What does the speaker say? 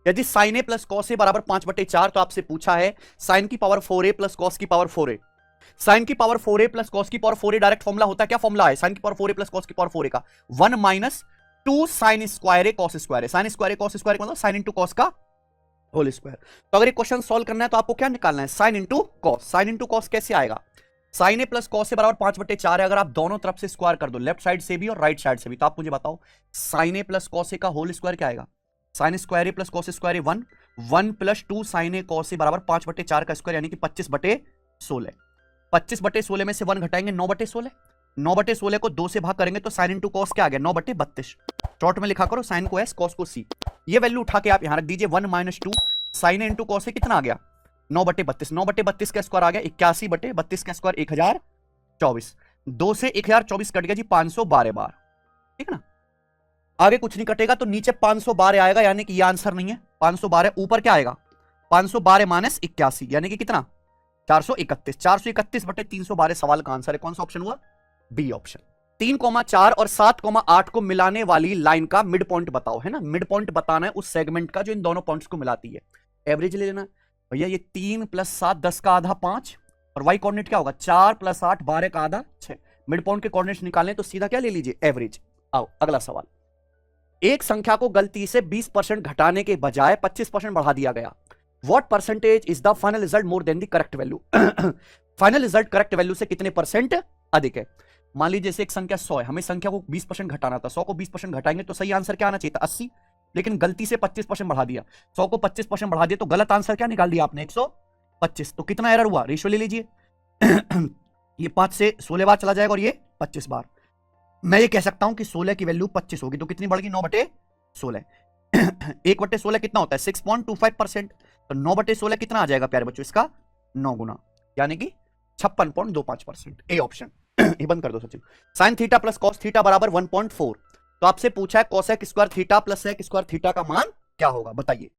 यदि sign A plus cos A बराबर 5/4, तो आपसे पूछा है साइन की पावर 4a प्लस कॉस की पावर 4a। साइन की पावर 4a प्लस कॉस की पावर 4a डायरेक्ट फॉर्मुला होता है, क्या फॉर्मुला है साइन की पावर 4a प्लस कॉस की पावर 4a का? 1 माइनस 2 साइन स्क्वायर ए कॉस स्क्वायर है। साइन स्क्वायर ए कॉस स्क्वायर मतलब साइन इंटू कॉस का होल स्क्वायर। तो अगर ये क्वेश्चन सॉल्व करना है तो आपको क्या निकालना है? Sine into cos. Sine into cos कैसे आएगा? साइन ए प्लस कॉस से बराबर 5/4 है। अगर आप दोनों तरफ से स्क्वायर कर दो, लेफ्ट साइड से भी और राइट साइड से भी, तो आप मुझे बताओ sign A plus cos A का होल स्क्वायर क्या आएगा? Sine square A plus cos square A 1, 1 plus 2 sign A cos A बराबर 5/4 का स्क्वायर यानी कि 25/16। 25/16 में से 1 घटाएंगे 9/16। 9/16 को 2 से भाग करेंगे तो साइन इंटू कॉस क्या आ गया? 9/32। शॉर्ट में लिखा करो साइन को एस कॉस को सी। ये वैल्यू उठा के आप यहां रख दीजिए। 1 माइनस 2 साइन इंटू कॉस से कितना आ गया? 9/32। 9/32 का स्क्वायर आ गया 81/32 का स्क्वायर 1024। 2 से 1024 कट गया जी 512 बार, ठीक है ना। आगे कुछ नहीं कटेगा तो नीचे 512 आएगा, यानी कि ये आंसर नहीं है। 512 ऊपर क्या आएगा? 512 माइनस 81 यानी कि कितना? 431। 431/312 सवाल का आंसर है। कौन सा ऑप्शन हुआ? B option. 3,4 और 7,8 को मिलाने वाली लाइन का मिड पॉइंट बताओ, है ना। मिड पॉइंट बताना है उस सेगमेंट का जो इन दोनों पॉइंट्स को मिलाती है। एवरेज ले लेना भैया। ये 3 + 7 10 का आधा 5 और वाई कोऑर्डिनेट क्या होगा? 4 + 8 12 का आधा 6। मिड पॉइंट के कोऑर्डिनेट्स निकालने तो सीधा क्या ले लीजिए? एवरेज। आओ अगला सवाल। एक संख्या को गलती से 20% घटाने के बजाय 25% बढ़ा दिया गया। What percentage is the final result more than the correct value? Final result correct value से कितने परसेंट अधिक है? मान लीजिए जैसे एक संख्या 100 है, हमें संख्या को 20% घटाना था। 100 को 20% घटाएंगे तो सही आंसर क्या आना चाहिए था? 80, लेकिन गलती से 25% बढ़ा दिया। 100 को 25% बढ़ा दिया तो गलत आंसर क्या निकाल दिया आपने? 125। तो कितना एरर हुआ? रेशियो ले लीजिए। ये 5 से 16 बार चला जाएगा और ये 25 बार। मैं ये कह सकता हूं कि 16 की वैल्यू 25 होगी, तो कितनी बढ़ गई? 9/16। 1/16 कितना होता है? 6.25%। तो 9/16 कितना आ जाएगा प्यारे बच्चों? इसका 9 गुना, यानी कि 56.25%। A option. ये बंद कर दो Sachin. Sine theta plus cos theta बराबर 1.4। तो आपसे पूछा है cosec square theta plus sec square theta का मान क्या होगा, बताइए।